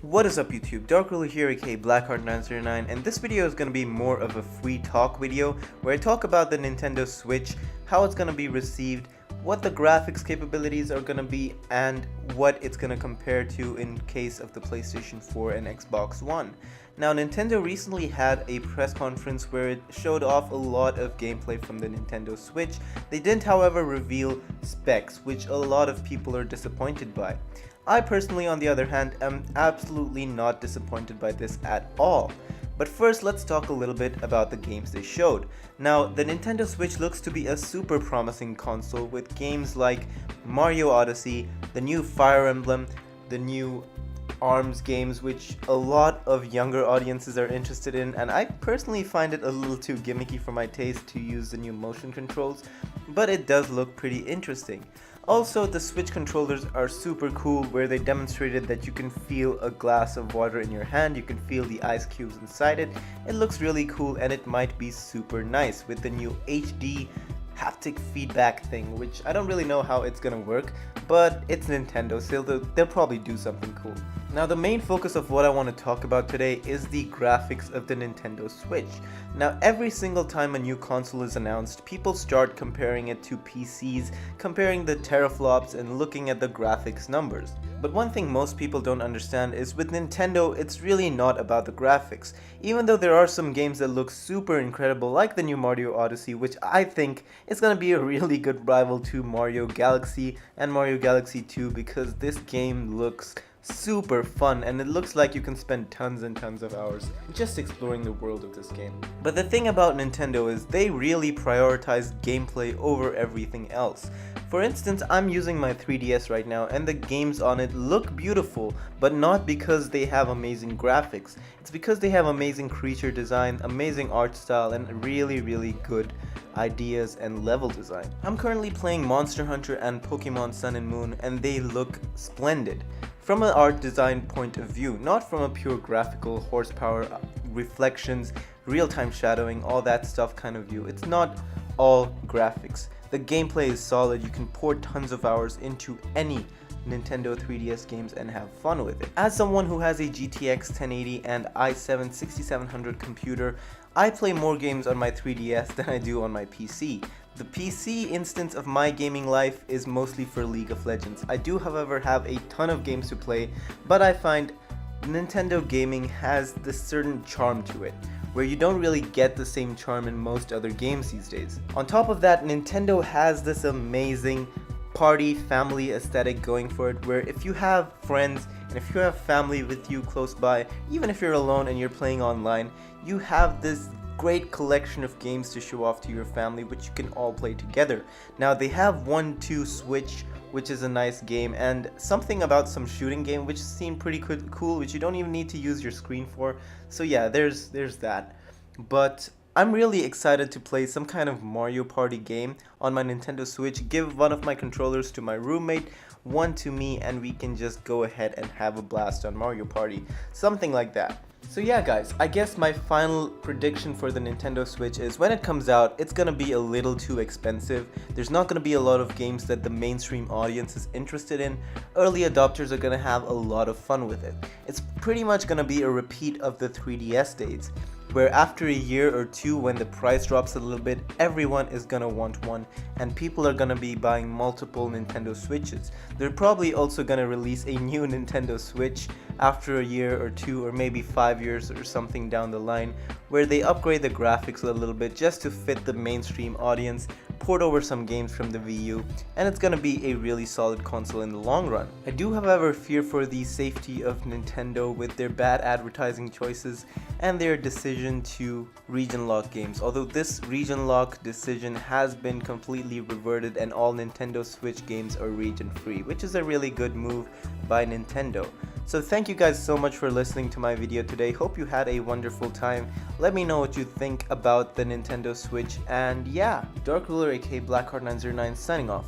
What is up YouTube, Dark Ruler here aka Blackheart909, and this video is going to be more of a free talk video where I talk about the Nintendo Switch, how it's going to be received, what the graphics capabilities are going to be, and what it's going to compare to in case of the PlayStation 4 and Xbox One. Now, Nintendo recently had a press conference where it showed off a lot of gameplay from the Nintendo Switch. They didn't, however, reveal specs, which a lot of people are disappointed by. I personally, on the other hand, am absolutely not disappointed by this at all. But first, let's talk a little bit about the games they showed. Now, the Nintendo Switch looks to be a super promising console with games like Mario Odyssey, the new Fire Emblem, the new ARMS games, which a lot of younger audiences are interested in, and I personally find it a little too gimmicky for my taste to use the new motion controls, but it does look pretty interesting. Also, the Switch controllers are super cool, where they demonstrated that you can feel a glass of water in your hand, you can feel the ice cubes inside it. It looks really cool and it might be super nice with the new HD haptic feedback thing, which I don't really know how it's gonna work, but it's Nintendo, so they'll probably do something cool. Now, the main focus of what I want to talk about today is the graphics of the Nintendo Switch. Now, every single time a new console is announced, people start comparing it to PCs, comparing the teraflops and looking at the graphics numbers. But one thing most people don't understand is with Nintendo, it's really not about the graphics. Even though there are some games that look super incredible, like the new Mario Odyssey, which I think is going to be a really good rival to Mario Galaxy and Mario Galaxy 2, because this game looks super fun and it looks like you can spend tons and tons of hours just exploring the world of this game. But the thing about Nintendo is they really prioritize gameplay over everything else. For instance, I'm using my 3DS right now and the games on it look beautiful, but not because they have amazing graphics. It's because they have amazing creature design, amazing art style, and really good ideas and level design. I'm currently playing Monster Hunter and Pokemon Sun and Moon, and they look splendid from an art design point of view, not from a pure graphical horsepower, reflections, real-time shadowing, all that stuff kind of view. It's not all graphics. The gameplay is solid. You can pour tons of hours into any Nintendo 3DS games and have fun with it. As someone who has a GTX 1080 and i7 6700 computer, I play more games on my 3DS than I do on my PC. The PC instance of my gaming life is mostly for League of Legends. I do, however, have a ton of games to play, but I find Nintendo gaming has this certain charm to it, where you don't really get the same charm in most other games these days. On top of that, Nintendo has this amazing party family aesthetic going for it, where if you have friends and if you have family with you close by, even if you're alone and you're playing online, you have this great collection of games to show off to your family, which you can all play together. Now, they have 1-2 Switch, which is a nice game, and something about some shooting game which seemed pretty cool, which you don't even need to use your screen for. So yeah, there's that. But I'm really excited to play some kind of Mario Party game on my Nintendo Switch, give one of my controllers to my roommate, one to me, and we can just go ahead and have a blast on Mario Party. Something like that. So yeah guys, I guess my final prediction for the Nintendo Switch is when it comes out, it's gonna be a little too expensive. There's not gonna be a lot of games that the mainstream audience is interested in. Early adopters are gonna have a lot of fun with it. It's pretty much gonna be a repeat of the 3DS days, where after a year or two, when the price drops a little bit, everyone is gonna want one, and people are gonna be buying multiple Nintendo Switches. They're probably also gonna release a new Nintendo Switch after a year or two, or maybe 5 years or something down the line, where they upgrade the graphics a little bit just to fit the mainstream audience, port over some games from the Wii U, and it's gonna be a really solid console in the long run. I do, however, fear for the safety of Nintendo with their bad advertising choices and their decision to region lock games, although this region lock decision has been completely reverted and all Nintendo Switch games are region free, which is a really good move by Nintendo. So thank you guys so much for listening to my video today. Hope you had a wonderful time. Let me know what you think about the Nintendo Switch, and yeah, Dark Ruler aka Blackheart909 signing off.